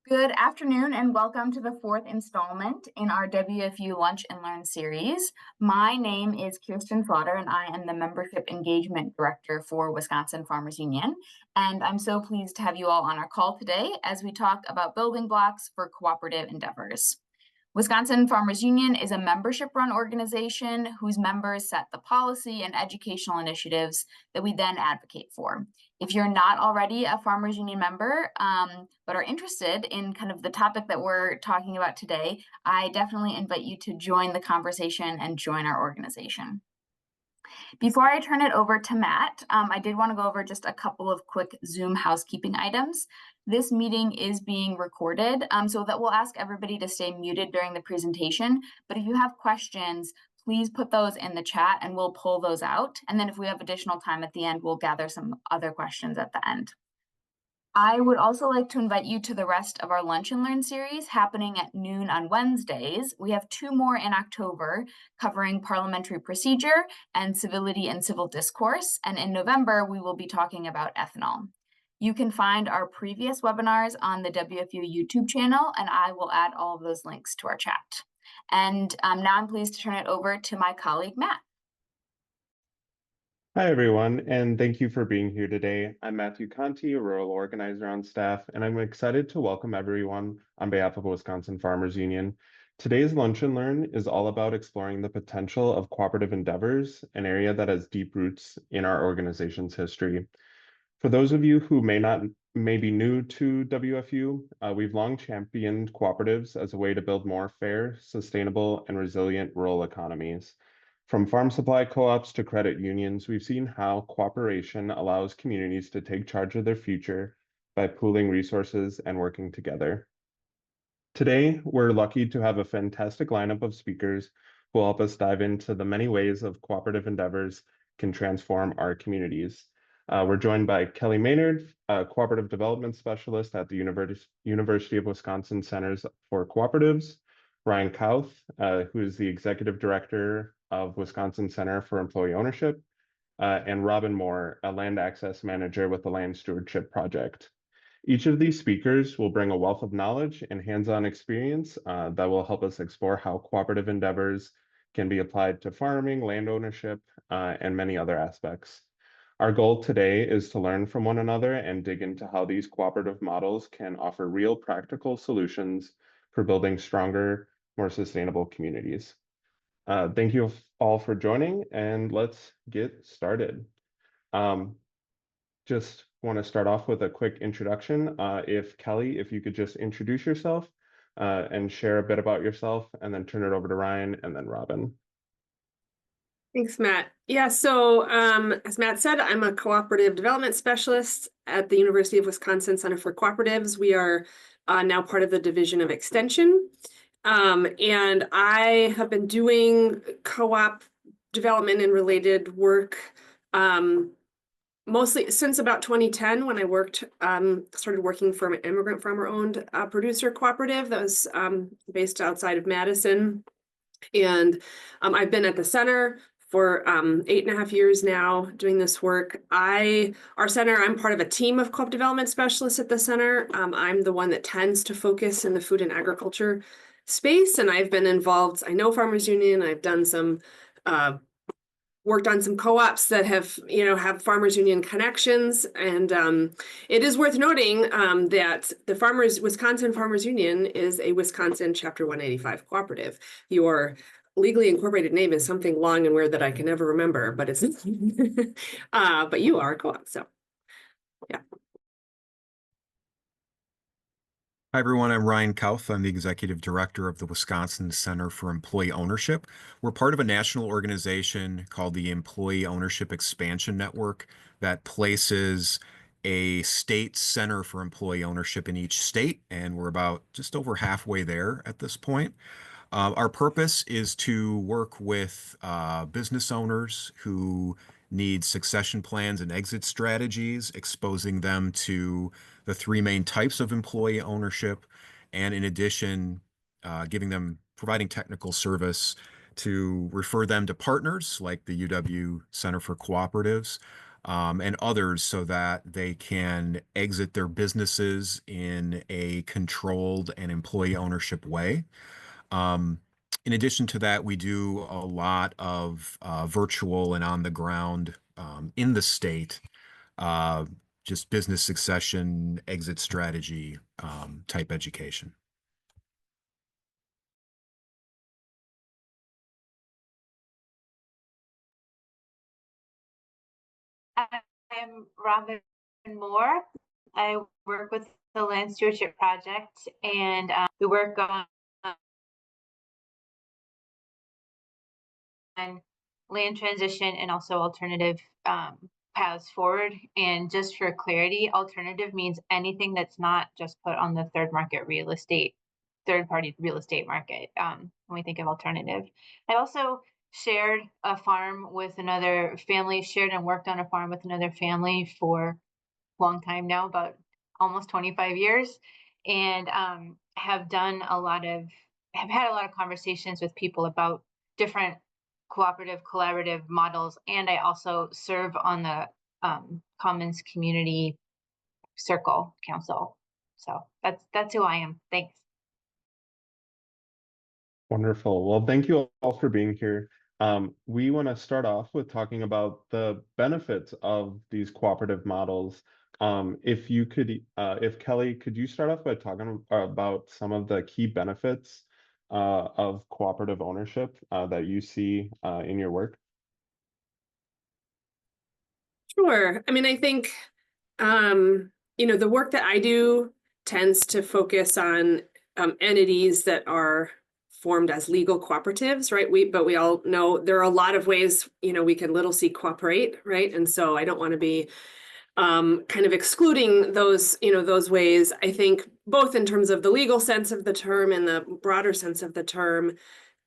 Good afternoon and welcome to the fourth installment in our WFU Lunch and Learn series. My name is Kirsten Slaughter and I am the Membership Engagement Director for Wisconsin Farmers Union. And I'm so pleased to have you all on our call today as we talk about building blocks for cooperative endeavors. Wisconsin Farmers Union is a membership-run organization whose members set the policy and educational initiatives that we then advocate for. If you're not already a Farmers Union member, but are interested in kind of the topic that we're talking about today, I definitely invite you to join the conversation and join our organization. Before I turn it over to Matt, I did want to go over just a couple of quick Zoom housekeeping items. This meeting is being recorded, so that we'll ask everybody to stay muted during the presentation. But if you have questions, please put those in the chat and we'll pull those out. And then if we have additional time at the end, we'll gather some other questions at the end. I would also like to invite you to the rest of our Lunch and Learn series happening at noon on Wednesdays. We have two more in October covering parliamentary procedure and civility and civil discourse. And in November, we will be talking about ethanol. You can find our previous webinars on the WFU YouTube channel, and I will add all of those links to our chat. And now I'm pleased to turn it over to my colleague, Matt. Hi, everyone, and thank you for being here today. I'm Matthew Conti, a rural organizer on staff, and I'm excited to welcome everyone on behalf of Wisconsin Farmers Union. Today's Lunch and Learn is all about exploring the potential of cooperative endeavors, an area that has deep roots in our organization's history. For those of you who may be new to WFU, we've long championed cooperatives as a way to build more fair, sustainable, and resilient rural economies. From farm supply co-ops to credit unions, we've seen how cooperation allows communities to take charge of their future by pooling resources and working together. Today, we're lucky to have a fantastic lineup of speakers who will help us dive into the many ways of cooperative endeavors can transform our communities. We're joined by Kelly Maynard, a cooperative development specialist at the University of Wisconsin Centers for Cooperatives, Ryan Kauth, who is the executive director of Wisconsin Center for Employee Ownership, and Robin Moore, a land access manager with the Land Stewardship Project. Each of these speakers will bring a wealth of knowledge and hands-on experience that will help us explore how cooperative endeavors can be applied to farming, land ownership, and many other aspects. Our goal today is to learn from one another and dig into how these cooperative models can offer real practical solutions for building stronger, more sustainable communities. Thank you all for joining, and let's get started. Just want to start off with a quick introduction. Kelly, if you could just introduce yourself and share a bit about yourself, and then turn it over to Ryan and then Robin. Thanks, Matt. Yeah, so as Matt said, I'm a cooperative development specialist at the University of Wisconsin Center for Cooperatives. We are now part of the Division of Extension. And I have been doing co-op development and related work mostly since about 2010 when I started working for an immigrant farmer-owned producer cooperative that was based outside of Madison. And I've been at the center for 8.5 years now doing this work. Our center, I'm part of a team of co-op development specialists at the center. I'm the one that tends to focus in the food and agriculture space, and I've been involved. I know Farmers Union. I've done some worked on some co-ops that have Farmers Union connections, and it is worth noting that the Wisconsin Farmers Union is a Wisconsin Chapter 185 cooperative. Your legally incorporated name is something long and weird that I can never remember, but it's but you are a co-op, so yeah. Hi, everyone. I'm Ryan Kauth. I'm the Executive Director of the Wisconsin Center for Employee Ownership. We're part of a national organization called the Employee Ownership Expansion Network that places a state center for employee ownership in each state, and we're about just over halfway there at this point. Our purpose is to work with business owners who need succession plans and exit strategies, exposing them to the three main types of employee ownership, and in addition, providing technical service to refer them to partners like the UW Center for Cooperatives, and others so that they can exit their businesses in a controlled and employee ownership way. Um, in addition to that, we do a lot of virtual and on the ground in the state, uh, just business succession, exit strategy type education. I'm Robin Moore. I work with the Land Stewardship Project, and we work on land transition and also alternative paths forward. And just for clarity, alternative means anything that's not just put on the third party real estate market when we think of alternative. I also shared a farm with another family, shared and worked on a farm with another family for long time now, about almost 25 years, and have had a lot of conversations with people about different cooperative, collaborative models. And I also serve on the Commons Community Circle Council. So that's who I am. Thanks. Wonderful. Well, thank you all for being here. We want to start off with talking about the benefits of these cooperative models. If Kelly, could you start off by talking about some of the key benefits of cooperative ownership that you see in your work? Sure. I mean, I think, the work that I do tends to focus on entities that are formed as legal cooperatives, right? But we all know there are a lot of ways, we can little c cooperate, right? And so I don't want to be kind of excluding those ways. I think both in terms of the legal sense of the term and the broader sense of the term,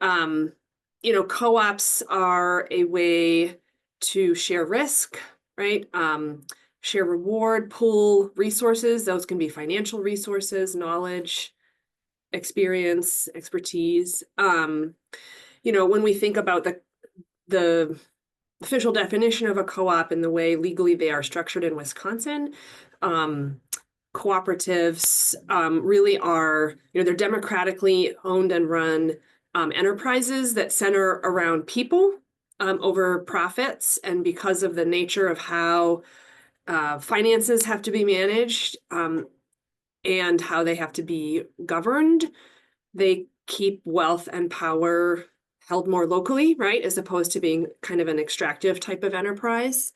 co-ops are a way to share risk, right? Share reward, pool resources. Those can be financial resources, knowledge, experience, expertise. When we think about the official definition of a co-op and the way legally they are structured in Wisconsin, cooperatives really are, they're democratically owned and run enterprises that center around people over profits. And because of the nature of how finances have to be managed and how they have to be governed, they keep wealth and power held more locally, right? As opposed to being kind of an extractive type of enterprise.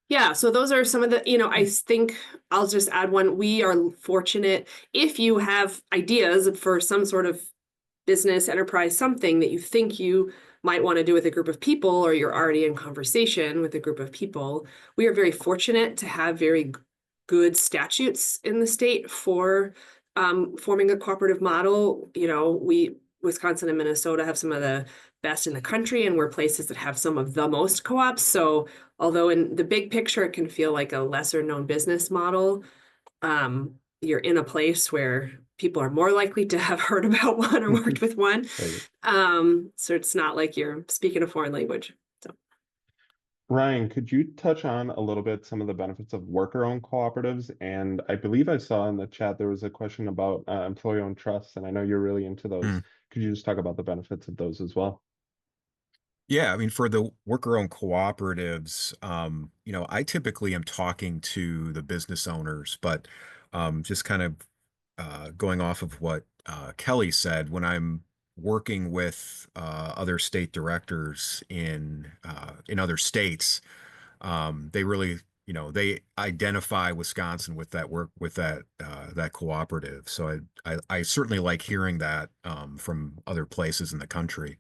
Yeah, so those are some of the, I think I'll just add one. We are fortunate if you have ideas for some sort of business, enterprise, something that you think you might want to do with a group of people, or you're already in conversation with a group of people. We are very fortunate to have very good statutes in the state for forming a cooperative model. Wisconsin and Minnesota have some of the best in the country, and we're places that have some of the most co-ops. So although in the big picture, it can feel like a lesser known business model, you're in a place where people are more likely to have heard about one or worked with one. Right. So it's not like you're speaking a foreign language. So Ryan, could you touch on a little bit some of the benefits of worker-owned cooperatives? And I believe I saw in the chat there was a question about employee-owned trusts, and I know you're really into those. Could you just talk about the benefits of those as well? Yeah, I mean, for the worker-owned cooperatives, I typically am talking to the business owners, but just kind of going off of what Kelly said, when I'm working with other state directors in other states, they really, they identify Wisconsin with that work with that cooperative. So I certainly like hearing that from other places in the country.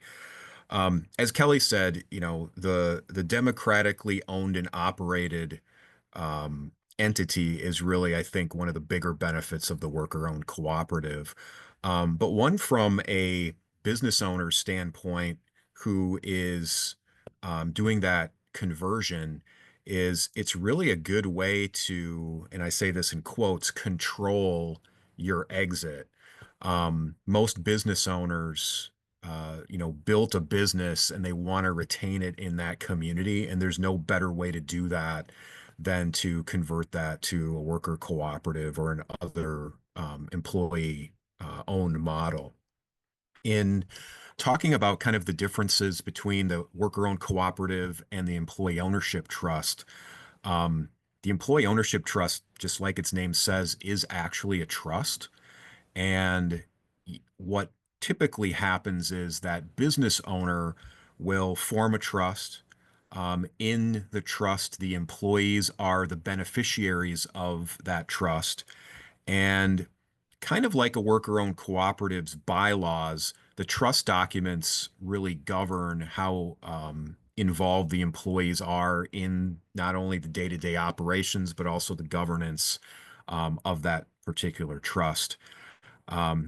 As Kelly said, the democratically owned and operated entity is really, I think, one of the bigger benefits of the worker-owned cooperative. But one from a business owner standpoint who is doing that conversion is it's really a good way to, and I say this in quotes, control your exit. Most business owners built a business and they want to retain it in that community. And there's no better way to do that than to convert that to a worker cooperative or an other employee owned model. In talking about kind of the differences between the worker owned cooperative and the employee ownership trust, um, the employee ownership trust, just like its name says, is actually a trust. And what typically happens is that business owner will form a trust. In the trust, the employees are the beneficiaries of that trust. And kind of like a worker-owned cooperative's bylaws, the trust documents really govern how involved the employees are in not only the day-to-day operations, but also the governance of that particular trust.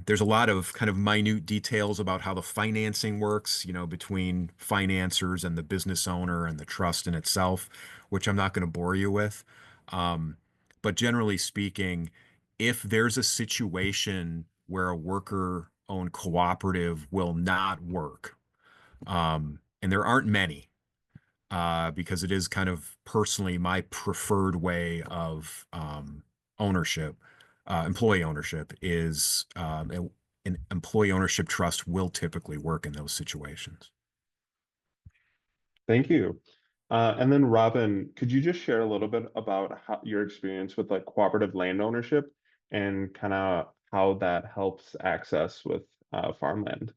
There's a lot of kind of minute details about how the financing works, between financiers and the business owner and the trust in itself, which I'm not going to bore you with. Um, but generally speaking, if there's a situation where a worker-owned cooperative will not work, and there aren't many, because it is kind of personally my preferred way of ownership. Employee ownership is an employee ownership trust will typically work in those situations. Thank you. And then Robin, could you just share a little bit about your experience with like cooperative land ownership and kind of how that helps access with farmland?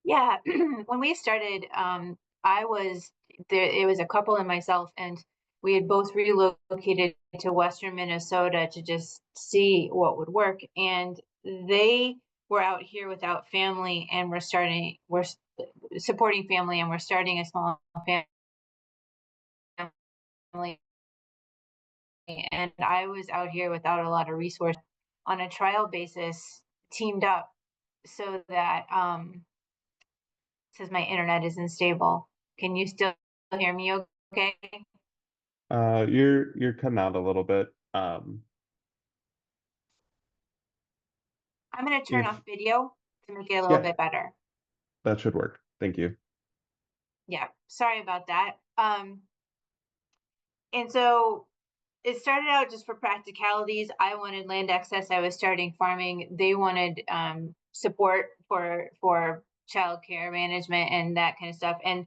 Yeah, when we started, I was there, it was a couple and myself, and we had both relocated to Western Minnesota to just see what would work. And they were out here without family, and supporting family, and we're starting a small family. And I was out here without a lot of resources on a trial basis, teamed up so that says my internet isn't stable. Can you still hear me okay? You're cutting out a little bit. I'm gonna turn If off video to make it a little Yeah, bit better. that should work. Thank you. Yeah, sorry about that. And so it started out just for practicalities. I wanted land access. I was starting farming. They wanted support for childcare management and that kind of stuff. And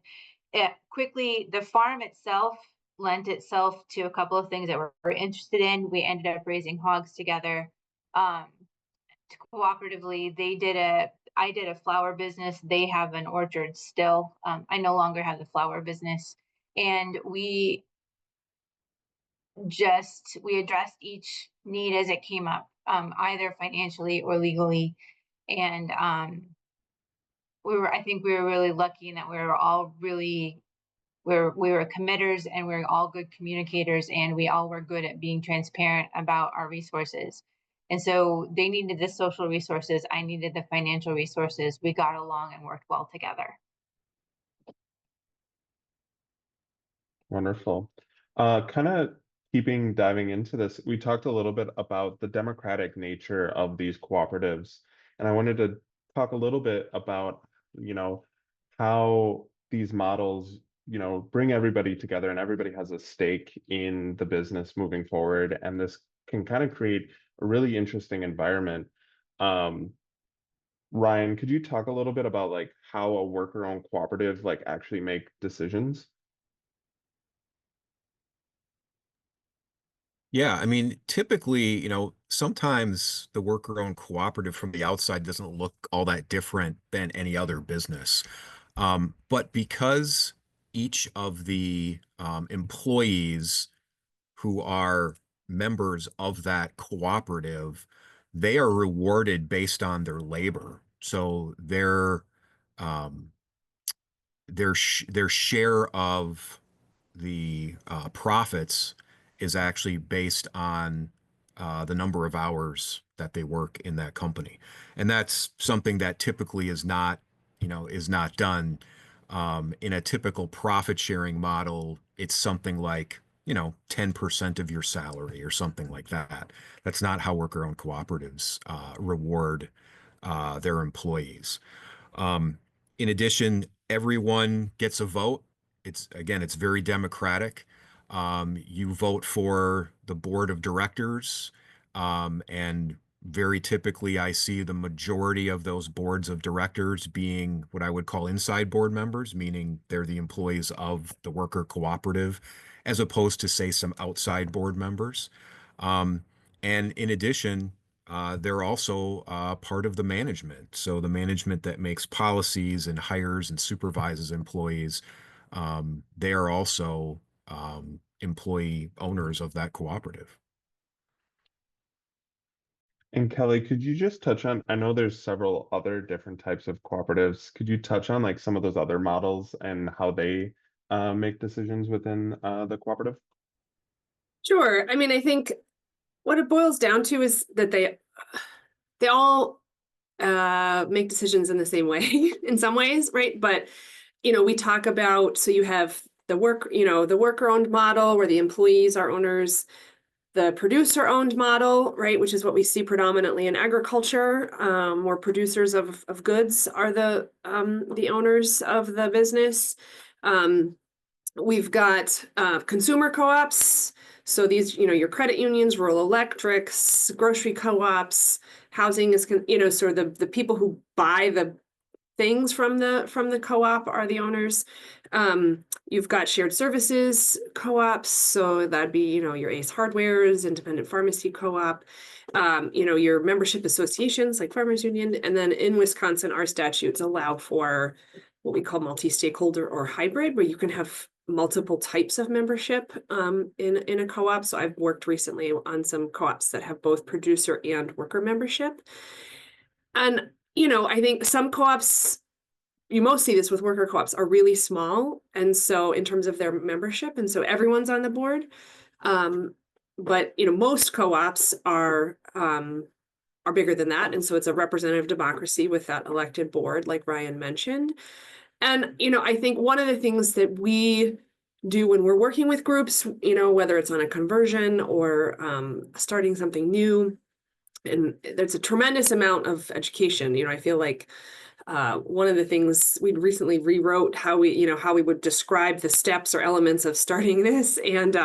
it quickly, the farm itself lent itself to a couple of things that we're interested in. We ended up raising hogs together. Um, Cooperatively, I did a flower business. They have an orchard still. I no longer have the flower business. And we addressed each need as it came up, either financially or legally. And I think we were really lucky in that we were all really we were committers, and we were all good communicators, and we all were good at being transparent about our resources. And so they needed the social resources, I needed the financial resources. We got along and worked well together. Wonderful. Kind of diving into this, we talked a little bit about the democratic nature of these cooperatives, and I wanted to talk a little bit about, you know, how these models, bring everybody together and everybody has a stake in the business moving forward, and this can kind of create a really interesting environment. Um, Ryan, could you talk a little bit about like how a worker-owned cooperative like actually make decisions? Yeah, I mean, typically, sometimes the worker-owned cooperative from the outside doesn't look all that different than any other business. But because each of the employees who are members of that cooperative, they are rewarded based on their labor. So um, their share of the profits is actually based on the number of hours that they work in that company, and that's something that typically is not done in a typical profit sharing model. It's something like 10% of your salary or something like that. That's not how worker-owned cooperatives reward their employees. In addition, everyone gets a vote. It's very democratic. You vote for the board of directors, and very typically I see the majority of those boards of directors being what I would call inside board members, meaning they're the employees of the worker cooperative, as opposed to, say, some outside board members. Um, and in addition, they're also part of the management. So the management that makes policies and hires and supervises employees, they are also employee owners of that cooperative. And Kelly, could you just touch on, I know there's several other different types of cooperatives. Could you touch on like some of those other models and how they make decisions within the cooperative? Sure. I mean, I think what it boils down to is that they all make decisions in the same way in some ways, right? But we talk about, so you have the worker-owned model where the employees are owners, the producer-owned model, right, which is what we see predominantly in agriculture, where producers of goods are the owners of the business. We've got consumer co-ops. So these, your credit unions, rural electrics, grocery co-ops, housing is, sort of the people who buy the things from the co-op are the owners. You've got shared services co-ops, so that'd be your Ace Hardwares, independent pharmacy co-op, your membership associations like Farmers Union, and then in Wisconsin, our statutes allow for what we call multi-stakeholder or hybrid, where you can have multiple types of membership in a co-op. So I've worked recently on some co-ops that have both producer and worker membership. And I think some co-ops, you most see this with worker co-ops, are really small. And so in terms of their membership, and so everyone's on the board. But most co-ops are bigger than that. And so it's a representative democracy with that elected board, like Ryan mentioned. And I think one of the things that we do when we're working with groups, whether it's on a conversion or starting something new, and there's a tremendous amount of education. I feel like one of the things we recently rewrote how we would describe the steps or elements of starting this, and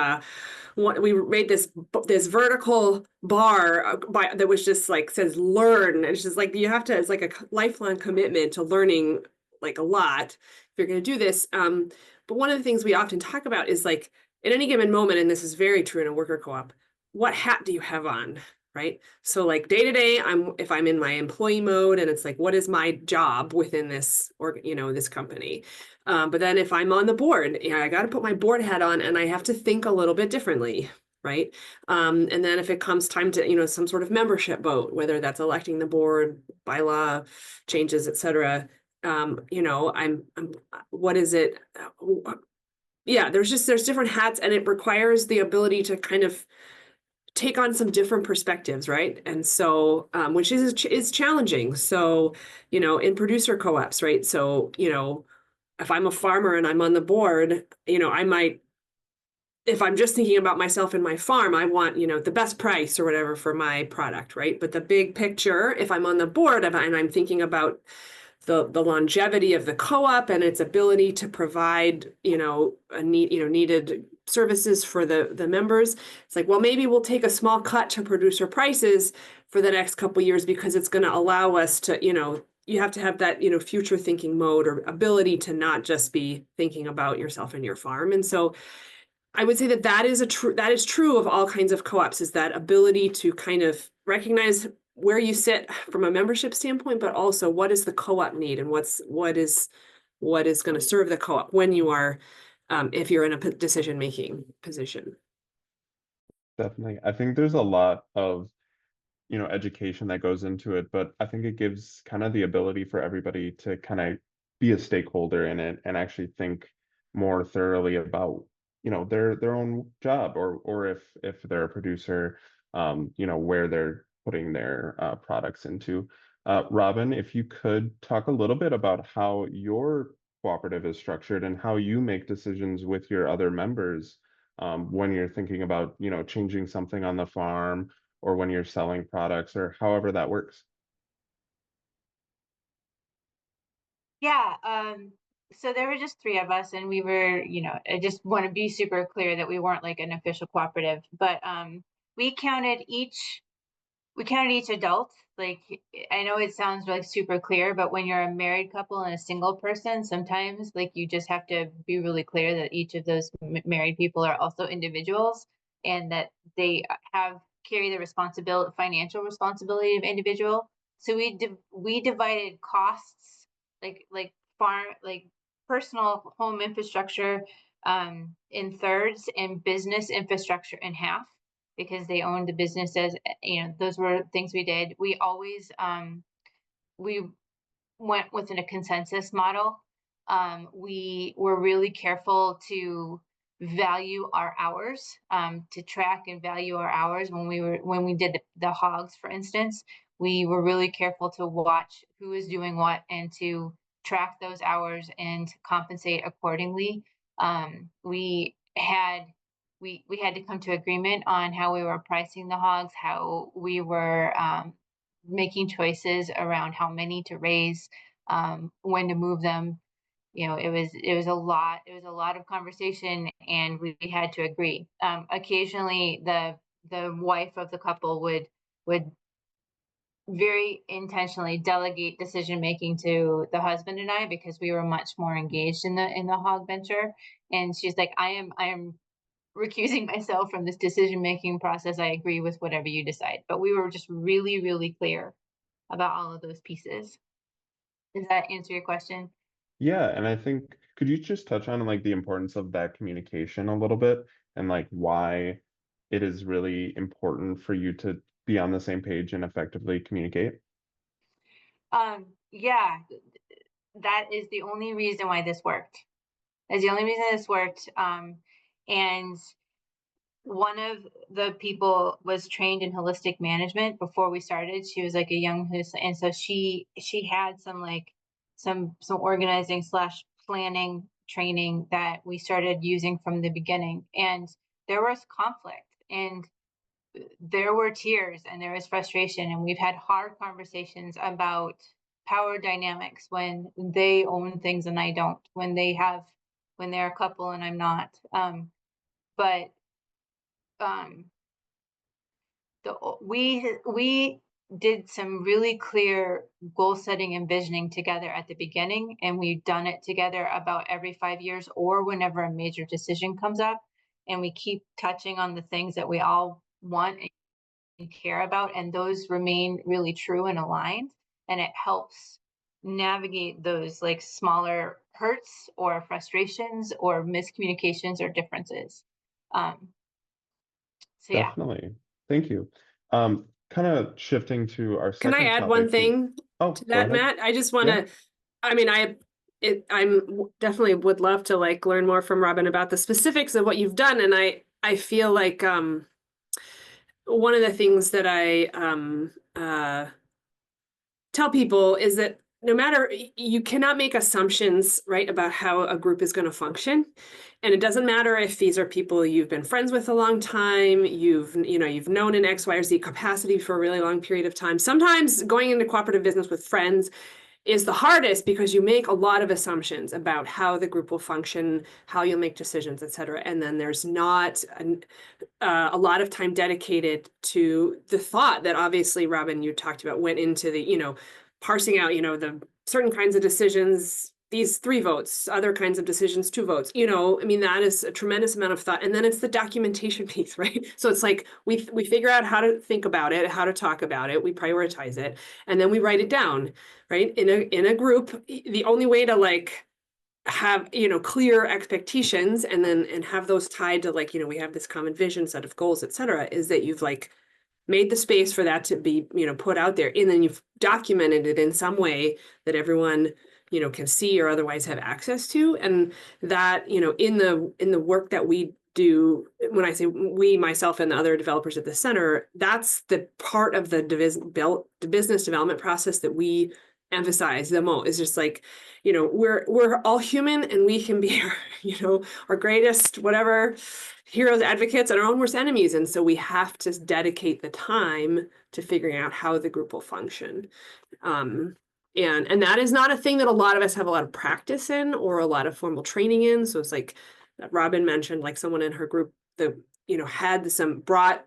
we made this vertical bar that was just like says learn. And it's just like it's like a lifelong commitment to learning like a lot if you're going to do this. But one of the things we often talk about is like at any given moment, and this is very true in a worker co-op, what hat do you have on? Right. So like day to day, if I'm in my employee mode and it's like, what is my job within this or, this company? But then if I'm on the board, I got to put my board hat on and I have to think a little bit differently. Right. And then if it comes time to, some sort of membership vote, whether that's electing the board, bylaw changes, et cetera, what is it? Yeah, there's different hats, and it requires the ability to kind of take on some different perspectives, right? And so, which is challenging. So, in producer co-ops, right? So, if I'm a farmer and I'm on the board, I might, if I'm just thinking about myself and my farm, I want, the best price or whatever for my product, right? But the big picture, if I'm on the board and I'm thinking about the longevity of the co-op and its ability to provide, needed services for the members. It's like, well, maybe we'll take a small cut to producer prices for the next couple of years because it's going to allow us to, you have to have that, future thinking mode or ability to not just be thinking about yourself and your farm. And so I would say that is true of all kinds of co-ops, is that ability to kind of recognize where you sit from a membership standpoint, but also what does the co-op need and what is going to serve the co-op when you are, if you're in a decision-making position. Definitely. I think there's a lot of, education that goes into it, but I think it gives kind of the ability for everybody to kind of be a stakeholder in it and actually think more thoroughly about, their own job or if they're a producer, where they're putting their products into. Robin, if you could talk a little bit about how your cooperative is structured and how you make decisions with your other members when you're thinking about, changing something on the farm or when you're selling products or however that works? Yeah, so there were just three of us, and we were, I just want to be super clear that we weren't like an official cooperative, but we counted each we counted each adult. Like, I know it sounds like super clear, but when you're a married couple and a single person, sometimes like you just have to be really clear that each of those married people are also individuals, and that they have carry the financial responsibility of individual. So we divided costs, like farm, like personal home infrastructure, in thirds, and business infrastructure in half, because they owned the businesses. Those were things we did. We always we went within a consensus model. We were really careful to value our hours, to track and value our hours when we did the hogs, for instance. We were really careful to watch who is doing what and to track those hours and compensate accordingly. We had to come to agreement on how we were pricing the hogs, how we were making choices around how many to raise, when to move them. It was a lot of conversation, and we had to agree. Occasionally, the wife of the couple would very intentionally delegate decision making to the husband and I, because we were much more engaged in the hog venture. And she's like, I am recusing myself from this decision making process. I agree with whatever you decide. But we were just really, really clear about all of those pieces. Does that answer your question? Yeah, and I think could you just touch on like the importance of that communication a little bit and like why it is really important for you to be on the same page and effectively communicate? Yeah, that is the only reason why this worked. That's the only reason this worked. And one of the people was trained in holistic management before we started. She was like a young and so she had some organizing slash planning training that we started using from the beginning. And there was conflict, and there were tears, and there was frustration, and we've had hard conversations about power dynamics when they own things and I don't, when they're a couple and I'm not. But um we did some really clear goal setting and visioning together at the beginning, and we've done it together about every 5 years or whenever a major decision comes up, and we keep touching on the things that we all want and care about, and those remain really true and aligned, and it helps navigate those like smaller hurts or frustrations or miscommunications or differences. um so yeah. Definitely. Thank you. Kind of shifting to our Can I second add one topic here. thing Oh, to go that, ahead. Matt? I just want Yeah. to, I mean, I'm definitely would love to like learn more from Robin about the specifics of what you've done. And I feel like, one of the things that I, tell people is that no matter, you cannot make assumptions, right, about how a group is going to function. And it doesn't matter if these are people you've been friends with a long time, you've known in X, Y, or Z capacity for a really long period of time. Sometimes going into cooperative business with friends is the hardest because you make a lot of assumptions about how the group will function, how you'll make decisions, et cetera. And then there's not a lot of time dedicated to the thought that obviously, Robin, you talked about went into the, parsing out, the certain kinds of decisions, these 3 votes, other kinds of decisions, 2 votes, I mean, that is a tremendous amount of thought. And then it's the documentation piece, right? So it's like we figure out how to think about it, how to talk about it, we prioritize it, and then we write it down, right? In a group, the only way to like have clear expectations and have those tied to like we have this common vision, set of goals, et cetera, is that you've like made the space for that to be put out there, and then you've documented it in some way that everyone can see or otherwise have access to. And that in the work that we do, when I say we, myself and the other developers at the center, that's the part of the business development process that we emphasize the most. Is just like we're all human, and we can be our greatest whatever heroes, advocates, and our own worst enemies. And so we have to dedicate the time to figuring out how the group will function. And that is not a thing that a lot of us have a lot of practice in or a lot of formal training in. So it's like Robin mentioned, like someone in her group that, had some brought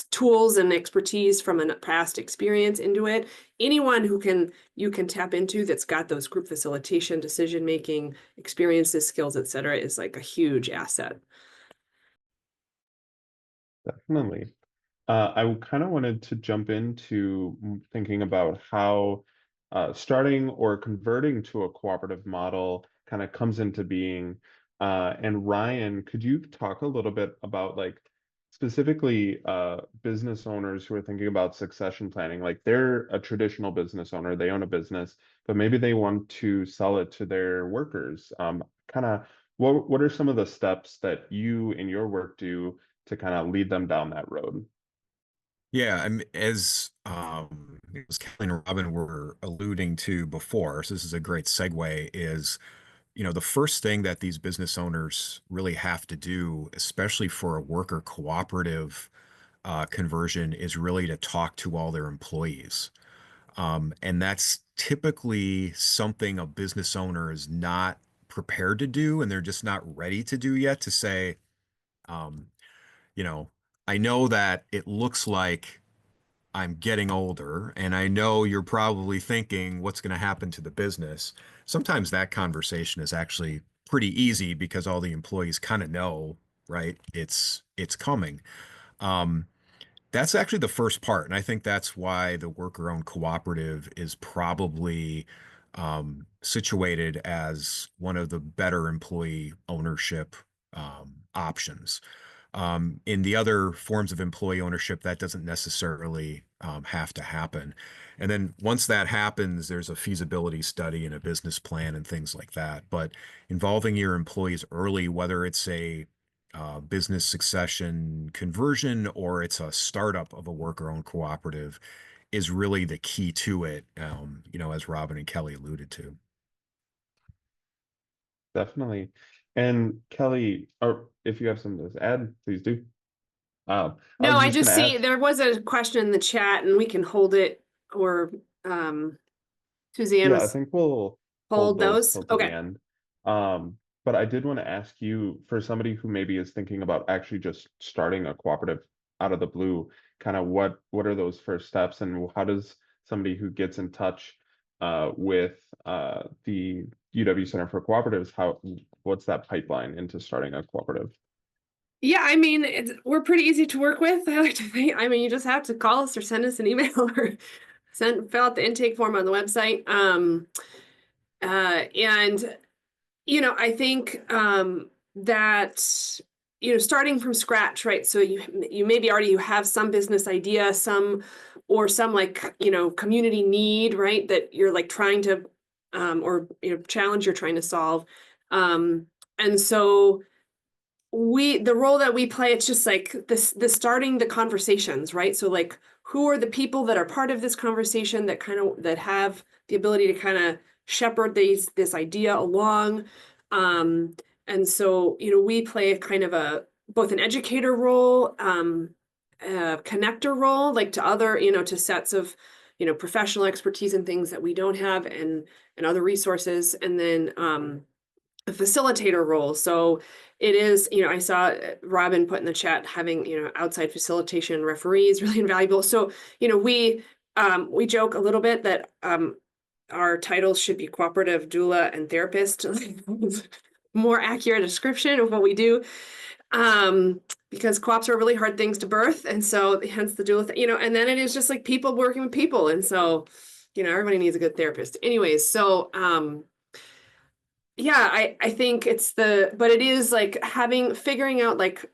tools and expertise from a past experience into it. Anyone you can tap into that's got those group facilitation, decision making experiences, skills, etc., is like a huge asset. Definitely. I kind of wanted to jump into thinking about how starting or converting to a cooperative model kind of comes into being. And Ryan, could you talk a little bit about like specifically business owners who are thinking about succession planning? Like they're a traditional business owner, they own a business, but maybe they want to sell it to their workers. Kind of what are some of the steps that you in your work do to kind of lead them down that road? Yeah, as Kelly and Robin were alluding to before, so this is a great segue, is, the first thing that these business owners really have to do, especially for a worker cooperative conversion, is really to talk to all their employees. And that's typically something a business owner is not prepared to do, and they're just not ready to do yet, to say, um, you know, I know that it looks like I'm getting older, and I know you're probably thinking what's going to happen to the business. Sometimes that conversation is actually pretty easy because all the employees kind of know, right? It's coming. Um, that's actually the first part, and I think that's why the worker-owned cooperative is probably situated as one of the better employee ownership options. In the other forms of employee ownership, that doesn't necessarily have to happen. And then once that happens, there's a feasibility study and a business plan and things like that. But involving your employees early, whether it's a business succession conversion or it's a startup of a worker-owned cooperative, is really the key to it, as Robin and Kelly alluded to. Definitely. And Kelly, or if you have something to add, please do. I No, was I just going just to see ask, there was a question in the chat and we can hold it, or Suzanne yeah, I was think we'll hold hold those those. till to the Okay. end. But I did want to ask you, for somebody who maybe is thinking about actually just starting a cooperative out of the blue, kind of what are those first steps, and how does somebody who gets in touch with the UW Center for Cooperatives, what's that pipeline into starting a cooperative? Yeah, I mean, we're pretty easy to work with. I like to think. I mean, you just have to call us or send us an email or fill out the intake form on the website. And I think that starting from scratch, right? So you maybe already you have some business idea, some like community need, right? That you're like trying to or challenge you're trying to solve. And so the role that we play, it's just like the starting the conversations, right? So like who are the people that are part of this conversation that that have the ability to kind of shepherd this idea along. And so we play a kind of a both an educator role, a connector role, like to other to sets of professional expertise and things that we don't have, and other resources, and then a facilitator role. So it is, I saw Robin put in the chat having, outside facilitation referees really invaluable. So, we joke a little bit that our titles should be cooperative doula and therapist, more accurate description of what we do. Because co-ops are really hard things to birth. And so hence the doula, and then it is just like people working with people. And so, everybody needs a good therapist. Anyways, so yeah, I think but it is like figuring out like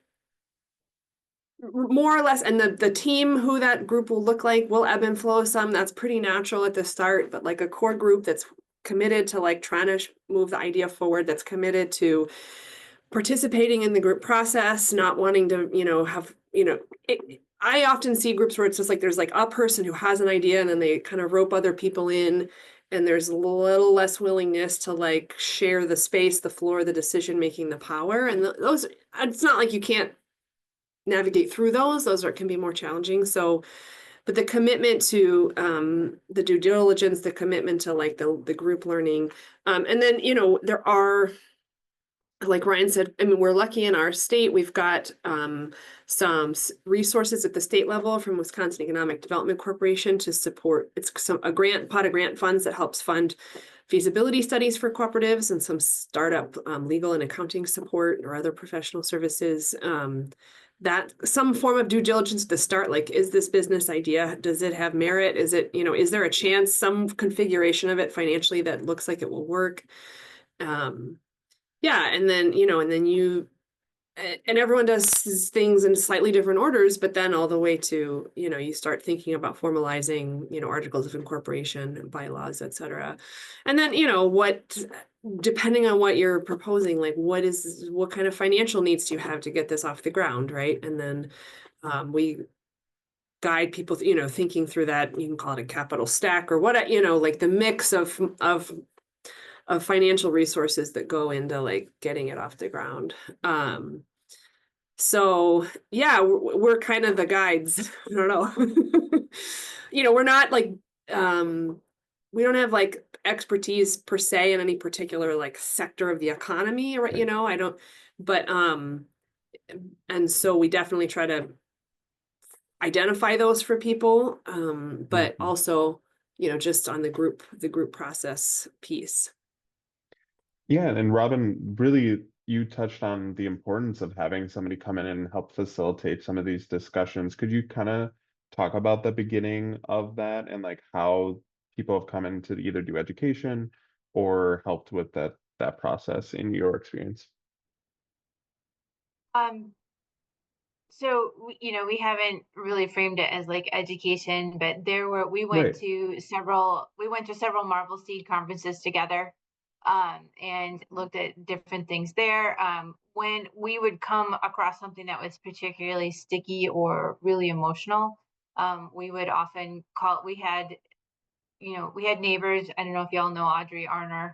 more or less, and the team, who that group will look like, will ebb and flow some. That's pretty natural at the start, but like a core group that's committed to like trying to move the idea forward, that's committed to participating in the group process, not wanting to, have, I often see groups where it's just like there's like a person who has an idea and then they kind of rope other people in, and there's a little less willingness to like share the space, the floor, the decision making, the power. And those, it's not like you can't navigate through those can be more challenging. So, but the commitment to the due diligence, the commitment to like the group learning, and then there are, like Ryan said, I mean, we're lucky in our state. We've got some resources at the state level from Wisconsin Economic Development Corporation to support. It's a pot of grant funds that helps fund feasibility studies for cooperatives and some startup legal and accounting support or other professional services. That some form of due diligence to start, like, is this business idea, does it have merit? Is it, is there a chance, some configuration of it financially that looks like it will work? Yeah, and then, and everyone does things in slightly different orders, but then all the way to, you start thinking about formalizing, articles of incorporation, bylaws, et cetera. And then, depending on what you're proposing, like what kind of financial needs do you have to get this off the ground, right? And then we guide people, thinking through that. You can call it a capital stack or what, like the mix of financial resources that go into like getting it off the ground. So yeah, we're kind of the guides. I don't know. We're not like, we don't have like expertise per se in any particular like sector of the economy, or, I don't, but, and so we definitely try to identify those for people. But also, just on the group process piece. Yeah, and Robin, really, you touched on the importance of having somebody come in and help facilitate some of these discussions. Could you kind of talk about the beginning of that and like how people have come in to either do education or helped with that process in your experience? So we haven't really framed it as like education, but we went Right. to several Marvel Seed conferences together, and looked at different things there. When we would come across something that was particularly sticky or really emotional, we would often call. We had neighbors. I don't know if y'all know Audrey Arner,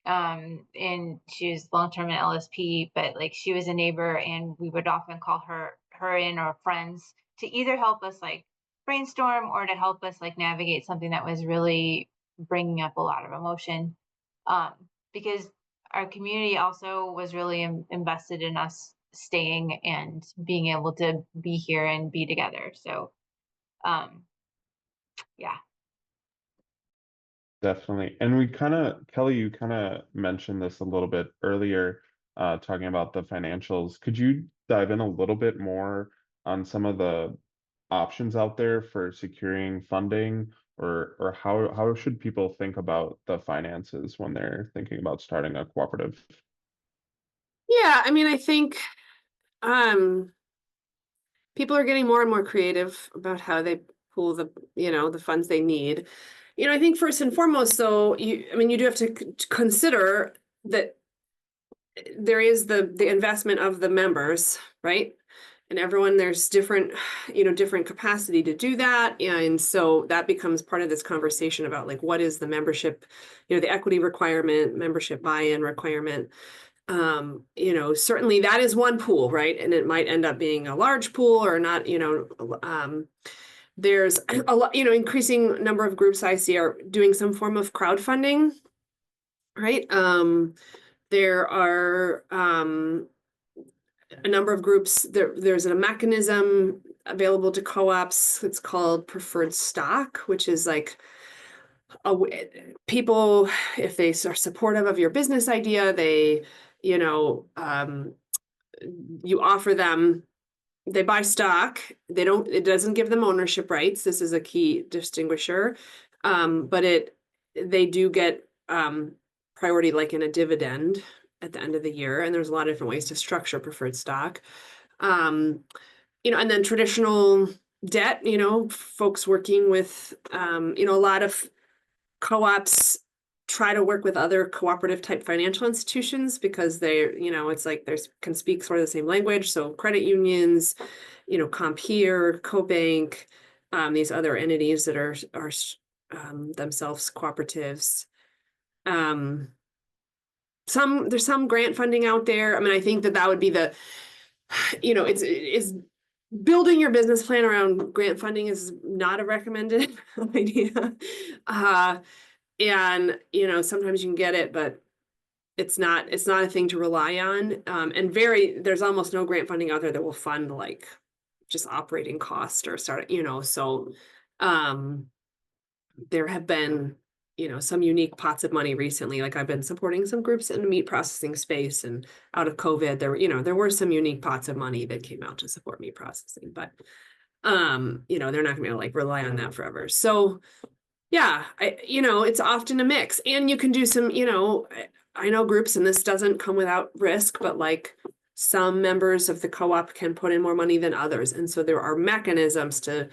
and she was long term in LSP, but like she was a neighbor, and we would often call her in, or friends, to either help us like brainstorm or to help us like navigate something that was really bringing up a lot of emotion. Because our community also was really invested in us staying and being able to be here and be together. So, yeah. Definitely. And Kelly, you kind of mentioned this a little bit earlier, talking about the financials. Could you dive in a little bit more on some of the options out there for securing funding, or how should people think about the finances when they're thinking about starting a cooperative? Yeah, I mean, I think people are getting more and more creative about how they pool the funds they need. I think first and foremost, though, you do have to consider that there is the investment of the members, right? And everyone, there's different capacity to do that. And so that becomes part of this conversation about like, what is the membership, the equity requirement, membership buy-in requirement. Certainly that is one pool, right? And it might end up being a large pool or not, there's a lot, increasing number of groups I see are doing some form of crowdfunding, right? There are a number of groups. There's a mechanism available to co-ops. It's called preferred stock, which is like people, if they are supportive of your business idea, they, you offer them. They buy stock. It doesn't give them ownership rights. This is a key distinguisher. But they do get priority, like in a dividend at the end of the year. And there's a lot of different ways to structure preferred stock. And then traditional debt, folks working with, a lot of co-ops try to work with other cooperative type financial institutions because it's like can speak sort of the same language. So credit unions, Compere, CoBank, these other entities that are themselves cooperatives. There's some grant funding out there. I mean, I think that would be it's building your business plan around grant funding is not a recommended idea. And sometimes you can get it, but it's not a thing to rely on. And there's almost no grant funding out there that will fund like just operating cost or so there have been some unique pots of money recently. Like I've been supporting some groups in the meat processing space, and out of COVID there were some unique pots of money that came out to support meat processing, but they're not gonna like rely on that forever. So yeah, it's often a mix, and you can do some, I know groups, and this doesn't come without risk, but like some members of the co-op can put in more money than others. And so there are mechanisms to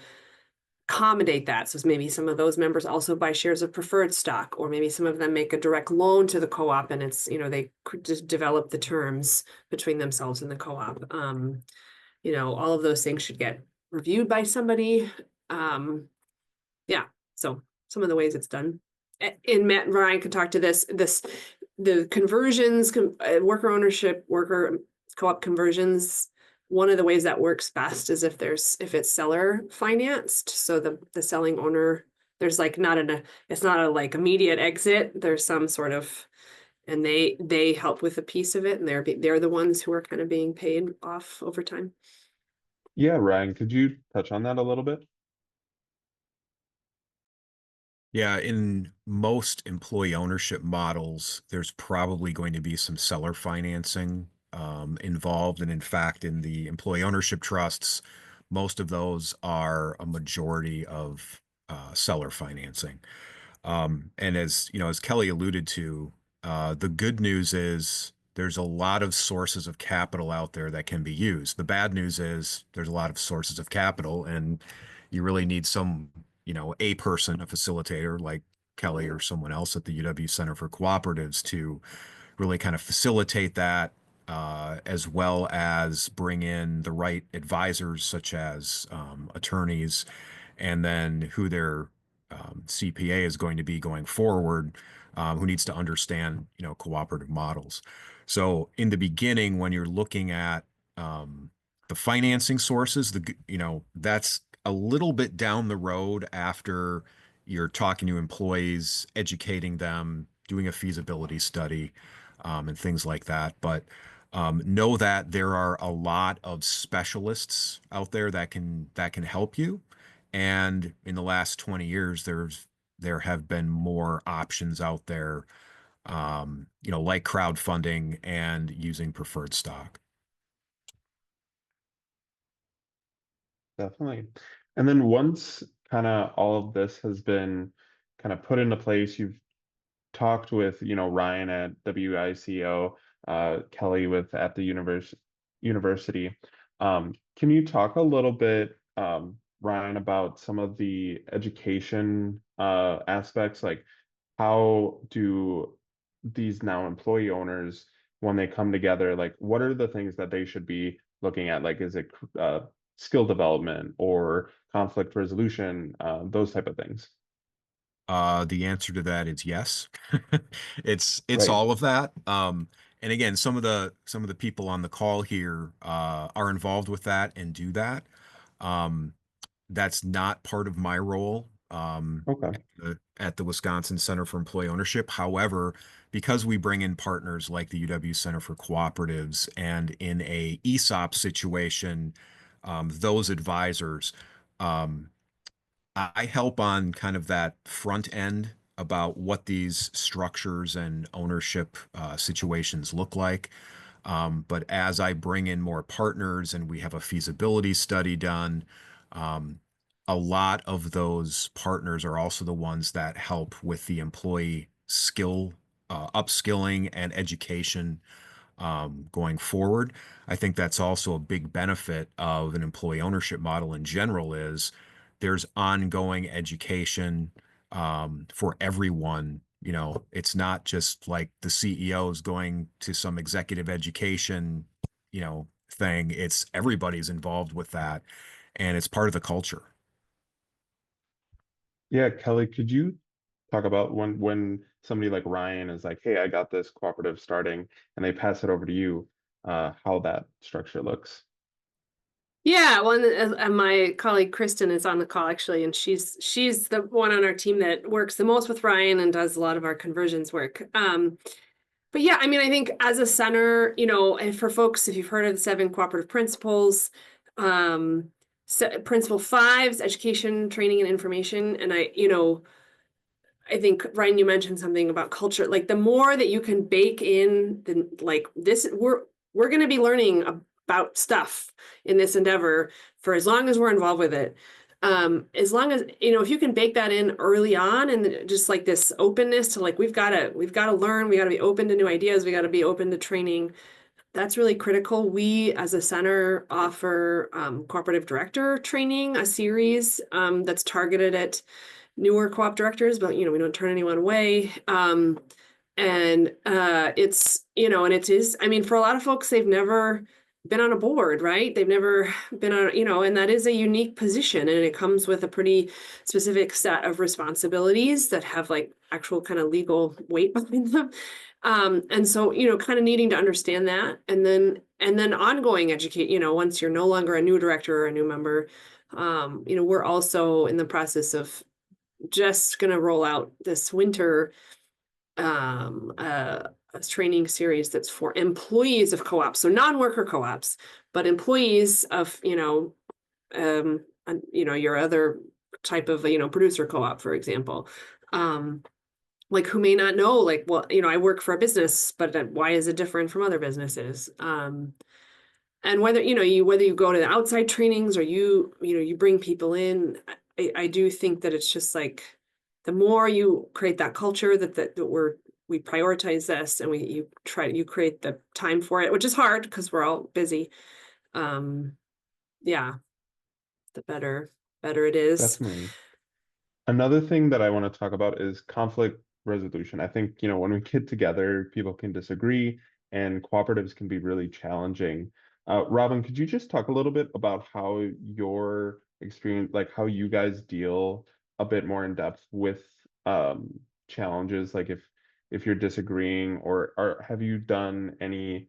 accommodate that. So maybe some of those members also buy shares of preferred stock, or maybe some of them make a direct loan to the co-op, and it's, they could just develop the terms between themselves and the co-op. All of those things should get reviewed by somebody. Yeah, so some of the ways it's done. And Matt and Ryan could talk to the conversions, worker ownership, worker co-op conversions. One of the ways that works best is if it's seller financed. So the selling owner, there's like it's not a like immediate exit. There's some sort of, and they help with a piece of it, and they're the ones who are kind of being paid off over time. Yeah, Ryan, could you touch on that a little bit? Yeah, in most employee ownership models, there's probably going to be some seller financing involved. And in fact, in the employee ownership trusts, most of those are a majority of seller financing. And as Kelly alluded to, the good news is there's a lot of sources of capital out there that can be used. The bad news is there's a lot of sources of capital, and you really need a person, a facilitator like Kelly or someone else at the UW Center for Cooperatives to really kind of facilitate that, as well as bring in the right advisors, such as attorneys, and then who their CPA is going to be going forward, who needs to understand, cooperative models. So in the beginning, when you're looking at the financing sources, that's a little bit down the road after you're talking to employees, educating them, doing a feasibility study, and things like that. But know that there are a lot of specialists out there that can help you. And in the last 20 years, there have been more options out there, like crowdfunding and using preferred stock. Definitely. And then once kind of all of this has been kind of put into place, you've talked with, Ryan at WICO, Kelly at the university. Can you talk a little bit, Ryan, about some of the education aspects? Like how do these now employee owners, when they come together, like what are the things that they should be looking at? Like, is it skill development or conflict resolution, those type of things? The answer to that is yes. It's Right. all of that. And again, some of the people on the call here are involved with that and do that. Um, that's not part of my role Okay. at the Wisconsin Center for Employee Ownership. However, because we bring in partners like the UW Center for Cooperatives, and in a ESOP situation, those advisors, um, I help on kind of that front end about what these structures and ownership situations look like. But as I bring in more partners and we have a feasibility study done, a lot of those partners are also the ones that help with the employee upskilling and education going forward. I think that's also a big benefit of an employee ownership model in general is there's ongoing education for everyone. It's not just like the CEO is going to some executive education, thing. It's everybody's involved with that, and it's part of the culture. Yeah, Kelly, could you talk about when somebody like Ryan is like, "Hey, I got this cooperative starting," and they pass it over to you, how that structure looks? Yeah, well, and my colleague Kristen is on the call actually, and she's the one on our team that works the most with Ryan and does a lot of our conversions work. But yeah, I mean, I think as a center, and for folks, if you've heard of the 7 cooperative principles, principle 5 is education, training, and information. And I think Ryan, you mentioned something about culture. Like the more that you can bake in, the like this, we're going to be learning about stuff in this endeavor for as long as we're involved with it. As long as if you can bake that in early on, and just like this openness to like we've got to learn, we got to be open to new ideas, we got to be open to training. That's really critical. We as a center offer cooperative director training, a series that's targeted at newer co-op directors, but we don't turn anyone away. And and it is, I mean, for a lot of folks, they've never been on a board, right? They've never been on, and that is a unique position, and it comes with a pretty specific set of responsibilities that have like actual kind of legal weight behind them. And so, kind of needing to understand that, and then ongoing educate, once you're no longer a new director or a new member, we're also in the process of just going to roll out this winter a training series that's for employees of co-ops, so non-worker co-ops, but employees of your other type of producer co-op, for example, like who may not know, like, well, I work for a business, but why is it different from other businesses? And whether whether you go to the outside trainings or you bring people in, I do think that it's just like the more you create that culture that we prioritize this, and you create the time for it, which is hard because we're all busy. Yeah, the better it is. Definitely. Another thing that I want to talk about is conflict resolution. I think, when we get together, people can disagree and cooperatives can be really challenging. Robin, could you just talk a little bit about how your experience, like how you guys deal a bit more in depth with challenges, like if you're disagreeing, or have you done any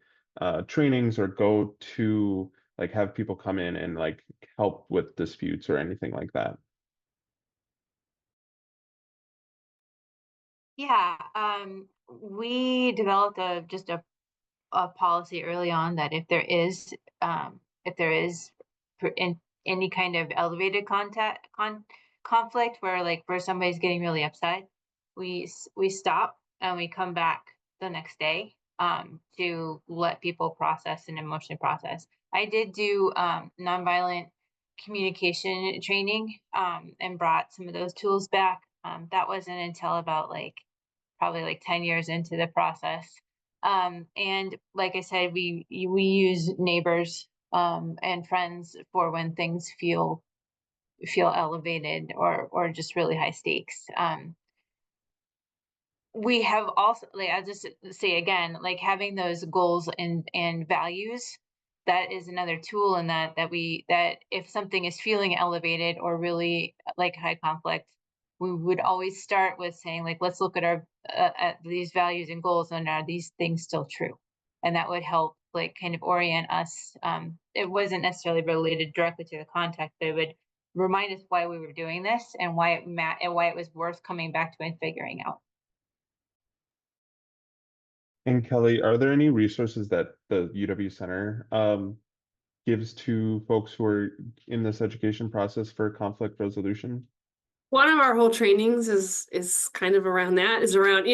trainings or go to like have people come in and like help with disputes or anything like that? Yeah, we developed a policy early on that if there is in any kind of elevated conflict where somebody's getting really upset, we stop and we come back the next day to let people process and emotionally process. I did do nonviolent communication training and brought some of those tools back. That wasn't until about probably 10 years into the process. And like I said, we use neighbors and friends for when things feel elevated or just really high stakes. We have also, I'll just say again, having those goals and values, that is another tool in that if something is feeling elevated or really high conflict, we would always start with saying let's look at our at these values and goals, and are these things still true? And that would help kind of orient us. It wasn't necessarily related directly to the context, but it would remind us why we were doing this and why it was worth coming back to and figuring out. And Kelly, are there any resources that the UW Center gives to folks who are in this education process for conflict resolution? One of our whole trainings is kind of around that, is around,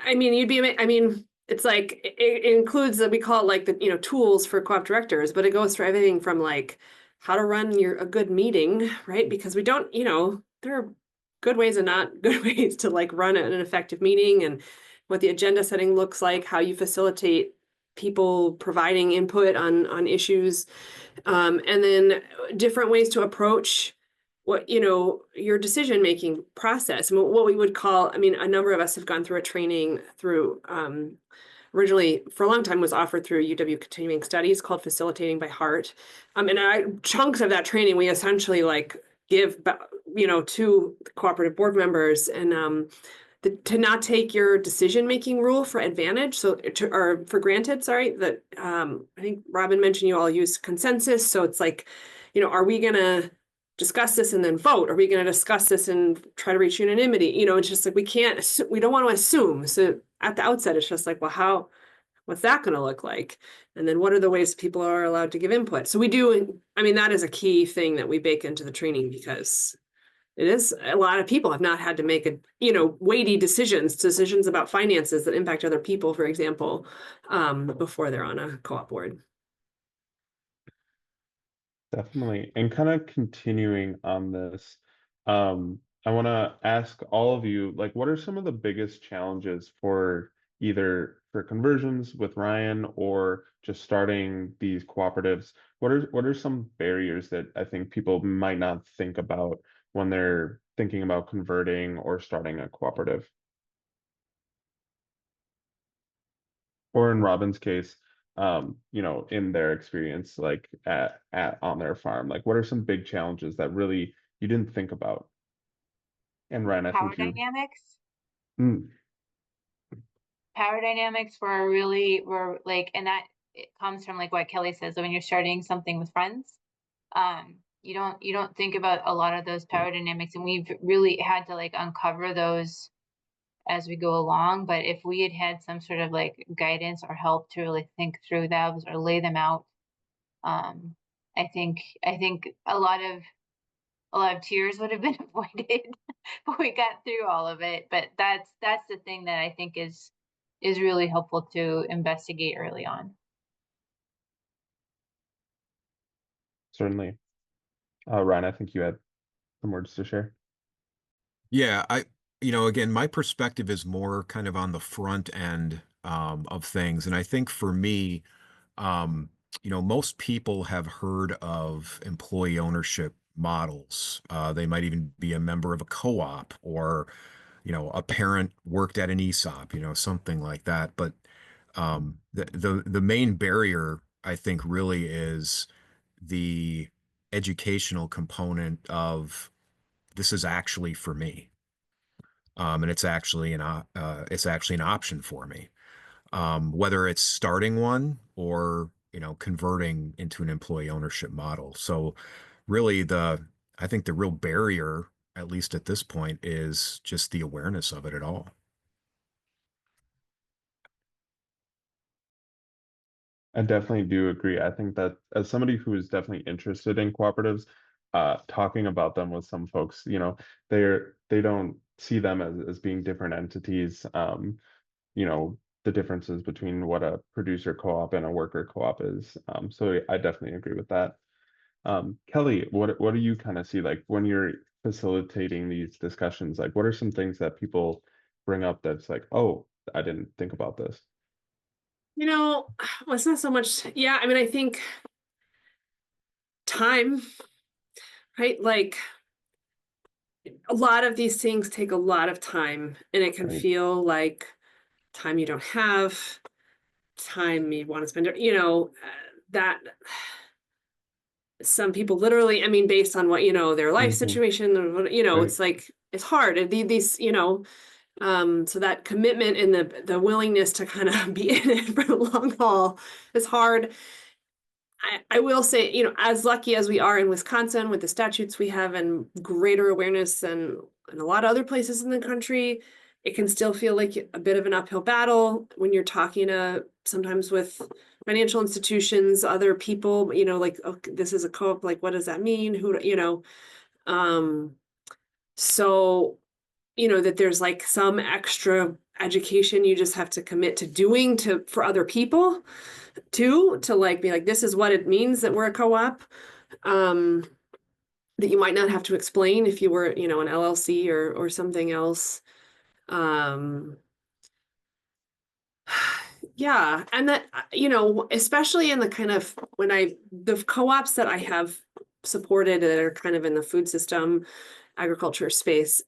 I mean, it's like it includes that we call it like the tools for co-op directors, but it goes through everything from like how to run a good meeting, right? Because we don't, there are good ways and not good ways to like run an effective meeting, and what the agenda setting looks like, how you facilitate people providing input on issues, and then different ways to approach what your decision making process, and what we would call, I mean, a number of us have gone through a training through originally for a long time was offered through UW Continuing Studies called Facilitating by Heart, and chunks of that training we essentially give to cooperative board members, and to not take your decision-making rule for advantage, or for granted, sorry, that I think Robin mentioned you all use consensus. So it's like, are we gonna discuss this and then vote? Are we gonna discuss this and try to reach unanimity? It's just like we don't want to assume. So at the outset, it's just like, well, what's that gonna look like? And then what are the ways people are allowed to give input? So we do, that is a key thing that we bake into the training, because it is a lot of people have not had to make weighty decisions about finances that impact other people, for example, before they're on a co-op board. Definitely. And kind of continuing on this, I want to ask all of you, like, what are some of the biggest challenges for either for conversions with Ryan or just starting these cooperatives? What are some barriers that I think people might not think about when they're thinking about converting or starting a cooperative? Or in Robin's case, in their experience, like at on their farm, like what are some big challenges that really you didn't think about? And Ryan, I Power think you. dynamics. Mm, Power dynamics were like, and that it comes from like what Kelly says. So when you're starting something with friends, you don't think about a lot of those power dynamics, and we've really had to like uncover those as we go along. But if we had had some sort of like guidance or help to really think through those or lay them out, I think a lot of tears would have been avoided. But we got through all of it. But that's the thing that I think is really helpful to investigate early on. certainly. Ryan, I think you had some words to share. Yeah, again, my perspective is more kind of on the front end of things. And I think for me, most people have heard of employee ownership models. They might even be a member of a co-op, or, a parent worked at an ESOP, something like that. But the main barrier, I think, really is the educational component of this is actually for me. And it's actually an option for me, whether it's starting one or converting into an employee ownership model. So really, I think the real barrier, at least at this point, is just the awareness of it at all. I definitely do agree. I think that as somebody who is definitely interested in cooperatives, talking about them with some folks, they don't see them as being different entities. The differences between what a producer co-op and a worker co-op is. So I definitely agree with that. Kelly, what do you kind of see like when you're facilitating these discussions? Like, what are some things that people bring up that's like, oh, I didn't think about this? Well, it's not so much. Yeah, I think time, right? Like a lot of these things take a lot of time, and it can Right. feel like time you don't have, time you want to spend, that some people literally, based on what, their life Hmm. situation, Right. it's like, it's hard. And these, so that commitment and the willingness to kind of be in it for the long haul is hard. I will say, as lucky as we are in Wisconsin with the statutes we have and greater awareness than in a lot of other places in the country, it can still feel like a bit of an uphill battle when you're talking sometimes with financial institutions, other people, like, oh, this is a co-op, like, what does that mean? Um, so, that there's like some extra education you just have to commit to doing for other people too, to like be like, this is what it means that we're a co-op, that you might not have to explain if you were, an LLC or something else. Um, yeah, and that, especially in the kind of the co-ops that I have supported that are kind of in the food system, agriculture space,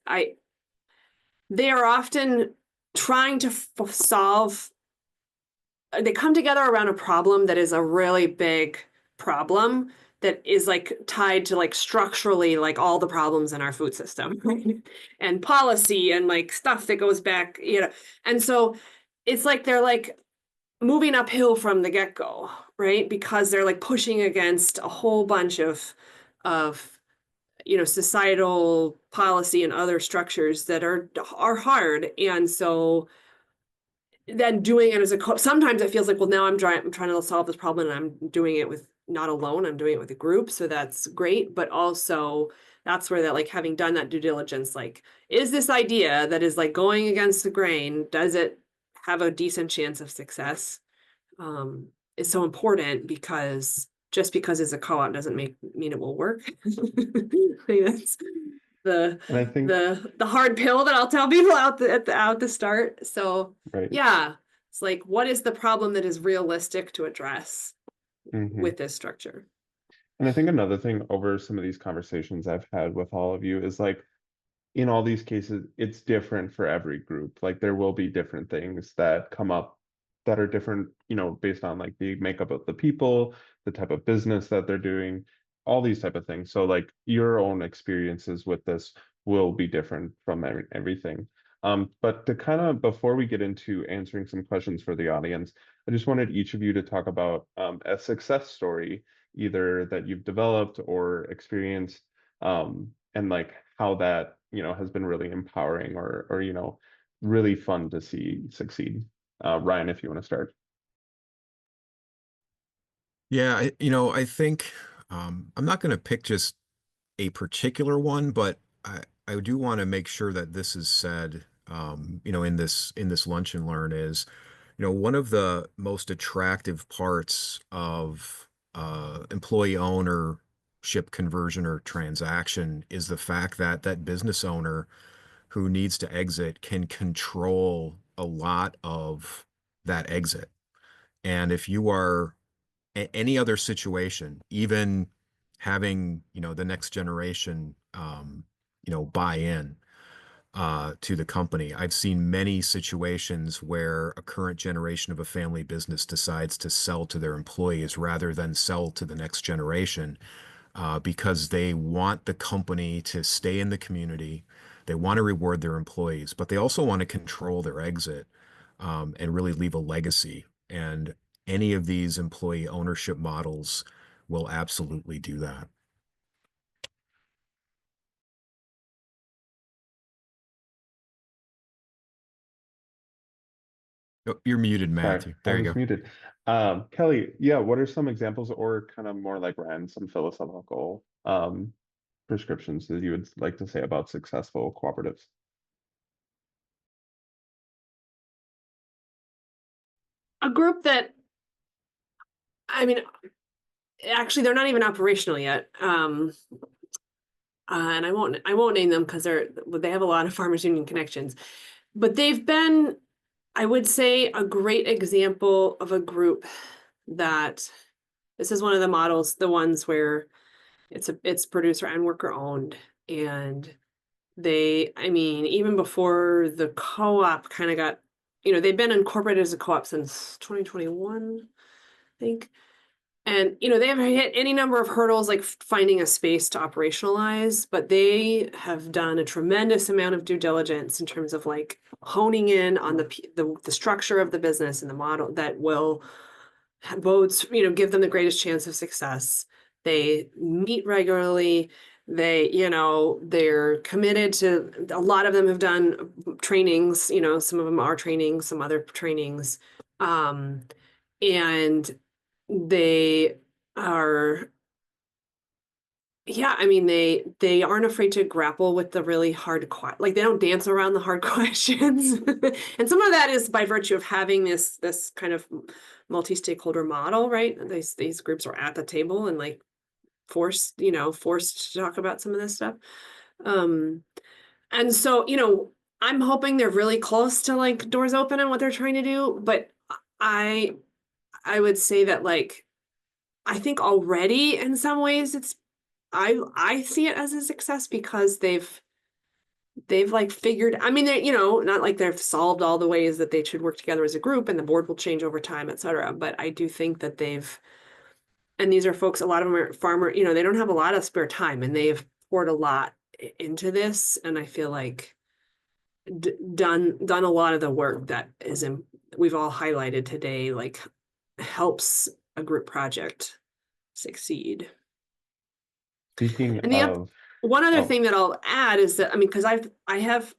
they are often trying to solve. They come together around a problem that is a really big problem that is like tied to like structurally like all the problems in our food system, right? And policy and like stuff that goes back, and so it's like they're like moving uphill from the get-go, right? Because they're like pushing against a whole bunch of societal policy and other structures that are hard. And so then doing it as sometimes it feels like, well, now I'm trying to solve this problem and I'm doing it with not alone, I'm doing it with a group. So that's great. But also that's where that like having done that due diligence, like, is this idea that is like going against the grain, does it have a decent chance of success? Is so important, because just because it's a co-op doesn't mean it will work. Like that's the And I think, the hard pill that I'll tell people out the start. So right. yeah, it's like, what is the problem that is realistic to address with this structure? And I think another thing over some of these conversations I've had with all of you is like, in all these cases, it's different for every group. Like there will be different things that come up that are different, based on like the makeup of the people, the type of business that they're doing, all these type of things. So like your own experiences with this will be different from everything. But to kind of, before we get into answering some questions for the audience, I just wanted each of you to talk about a success story, either that you've developed or experienced, and like how that has been really empowering or really fun to see succeed. Ryan, if you want to start. Yeah, I think I'm not going to pick just a particular one, but I do want to make sure that this is said, in this lunch and learn is, one of the most attractive parts of employee ownership conversion or transaction is the fact that that business owner who needs to exit can control a lot of that exit. And if you are any other situation, even having, the next generation, buy in to the company. I've seen many situations where a current generation of a family business decides to sell to their employees rather than sell to the next generation, because they want the company to stay in the community. They want to reward their employees, but they also want to control their exit, and really leave a legacy. And any of these employee ownership models will absolutely do that. Oh, you're muted, Sorry, Matthew. I There you was go. muted. Kelly, yeah, what are some examples or kind of more like Ryan, some philosophical prescriptions that you would like to say about successful cooperatives? A group that, I mean, actually, they're not even operational yet. And I won't name them because they have a lot of farmers union connections, but they've been, I would say, a great example of a group that this is one of the models, the ones where it's producer and worker owned. And I mean, even before the co-op kind of got, they've been incorporated as a co-op since 2021, I think. And, they haven't hit any number of hurdles like finding a space to operationalize, but they have done a tremendous amount of due diligence in terms of like honing in on the structure of the business and the model that will both, give them the greatest chance of success. They meet regularly. They're committed to, a lot of them have done trainings, some of them are trainings, some other trainings. And they are, yeah, I mean, they aren't afraid to grapple with the really hard like they don't dance around the hard questions. And some of that is by virtue of having this kind of multi-stakeholder model, right? These groups are at the table and like forced to talk about some of this stuff. And so, I'm hoping they're really close to like doors open on what they're trying to do, but I I would say that like I think already in some ways I see it as a success because they've like figured, I mean, they, not like they've solved all the ways that they should work together as a group and the board will change over time, et cetera. But I do think that And these are folks, a lot of them are farmer, you know, they don't have a lot of spare time, and they've poured a lot into this. And I feel like done a lot of the work that is in, we've all highlighted today, like helps a group project succeed. Speaking And of, one other oh, thing that I'll add is that, I mean, because I have,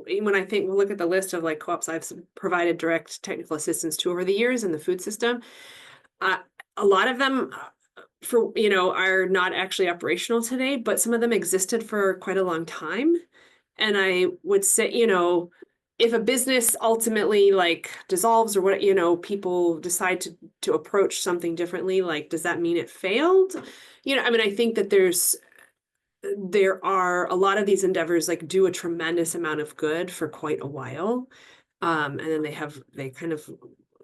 when I think, we'll look at the list of like co-ops I've provided direct technical assistance to over the years in the food system, a lot of them for, you know, are not actually operational today, but some of them existed for quite a long time. And I would say, you know, if a business ultimately like dissolves or what, you know, people decide to approach something differently, like, does that mean it failed? You know, I mean, I think that there are a lot of these endeavors like do a tremendous amount of good for quite a while. And then they kind of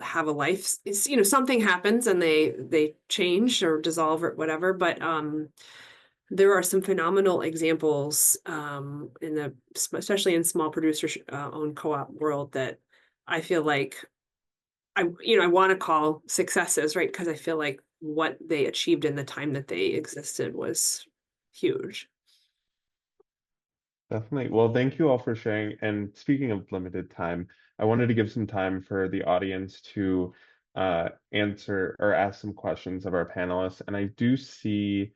have a life, it's, you know, something happens and they change or dissolve or whatever. But there are some phenomenal examples in the, especially in small producer owned co-op world, that I feel like I want to call successes, right? Because I feel like what they achieved in the time that they existed was huge. definitely. Well, thank you all for sharing. And speaking of limited time, I wanted to give some time for the audience to answer or ask some questions of our panelists. And I do see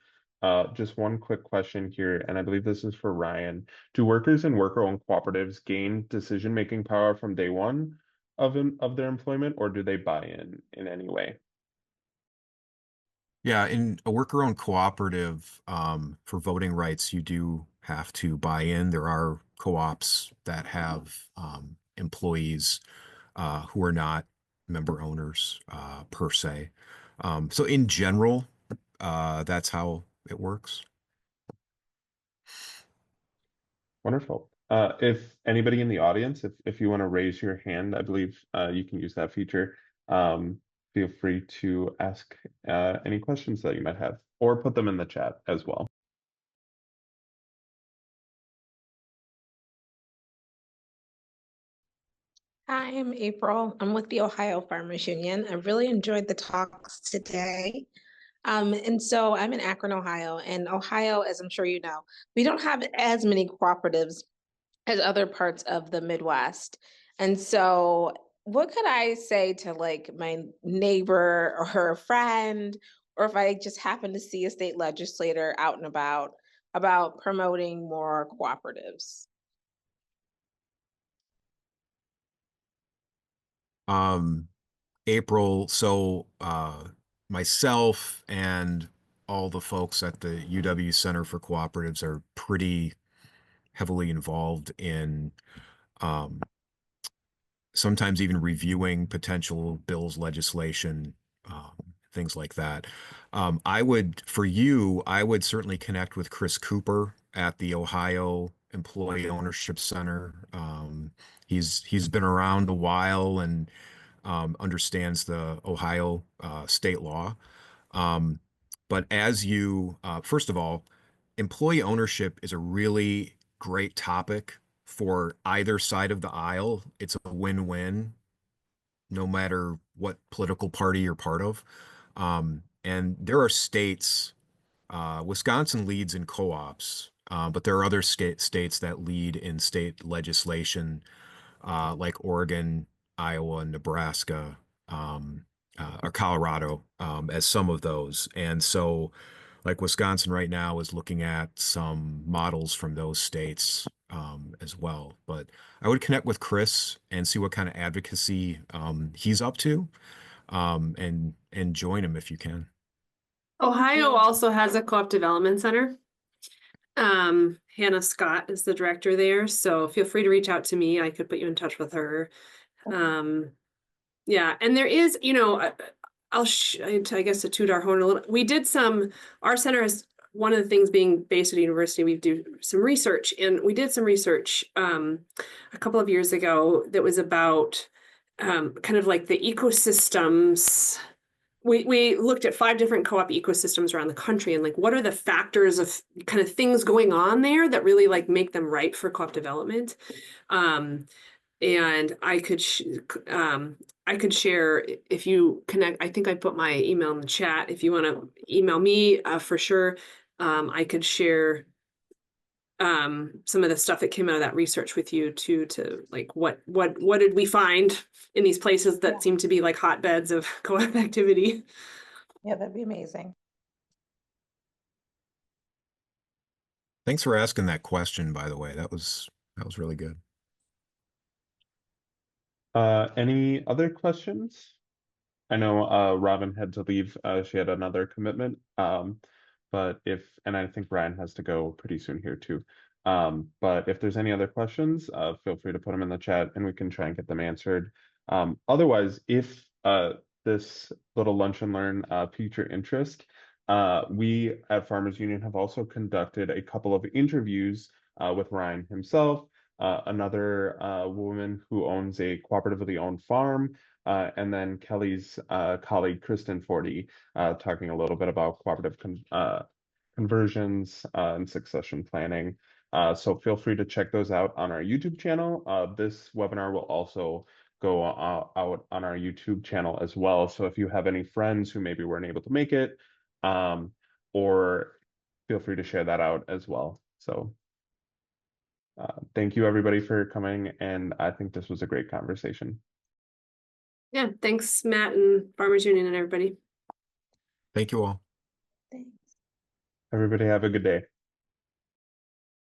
just one quick question here, and I believe this is for Ryan. Do workers in worker-owned cooperatives gain decision-making power from day one of their employment, or do they buy in any way? Yeah, in a worker-owned cooperative, for voting rights, you do have to buy in. There are co-ops that have employees who are not member owners per se. So in general, that's how it works. Wonderful. If anybody in the audience, if you want to raise your hand, I believe you can use that feature. Feel free to ask any questions that you might have, or put them in the chat as well. Hi, I'm April. I'm with the Ohio Farmers Union. I really enjoyed the talks today. And so I'm in Akron, Ohio, and Ohio, as I'm sure you know, we don't have as many cooperatives as other parts of the Midwest. And so what could I say to like my neighbor or a friend, or if I just happen to see a state legislator out and about promoting more cooperatives? Um, April, so myself and all the folks at the UW Center for Cooperatives are pretty heavily involved in um, sometimes even reviewing potential bills, legislation, things like that. For you, I would certainly connect with Chris Cooper at the Ohio Employee Ownership Center. He's been around a while and understands the Ohio state law. Um, but first of all, employee ownership is a really great topic for either side of the aisle. It's a win-win, no matter what political party you're part of. And there are states, Wisconsin leads in co-ops, but there are other states that lead in state legislation, like Oregon, Iowa, Nebraska, or Colorado, as some of those. And so, like Wisconsin right now is looking at some models from those states as well. But I would connect with Chris and see what kind of advocacy he's up to, and join him if you can. Ohio also has a co-op development center. Hannah Scott is the director there, so feel free to reach out to me. I could put you in touch with her. Yeah, and there is, you know, I guess to toot our horn a little. We did our center is one of the things being based at a university, we do some research, and we did some research a couple of years ago that was about kind of like the ecosystems. We looked at 5 different co-op ecosystems around the country, and like what are the factors of kind of things going on there that really like make them ripe for co-op development. And I could share if you connect. I think I put my email in the chat. If you want to email me, for sure, I could share some of the stuff that came out of that research with you too, to like what did we find in these places that seem to be like hotbeds of co-op activity. Yeah, that'd be amazing. Thanks for asking that question, by the way. That was really good. Any other questions? I know Robin had to leave. She had another commitment. But and I think Ryan has to go pretty soon here too. But if there's any other questions, feel free to put them in the chat and we can try and get them answered. Otherwise, if this little lunch and learn piqued your interest, we at Farmers Union have also conducted a couple of interviews with Ryan himself, another woman who owns a cooperatively owned farm, and then Kelly's colleague, Kristen Forty, talking a little bit about cooperative conversions and succession planning. So feel free to check those out on our YouTube channel. This webinar will also go out on our YouTube channel as well. So if you have any friends who maybe weren't able to make it, or feel free to share that out as well. So thank you everybody for coming, and I think this was a great conversation. Yeah, thanks, Matt and Farmers Union and everybody. Thank you all. Thanks. Everybody have a good day.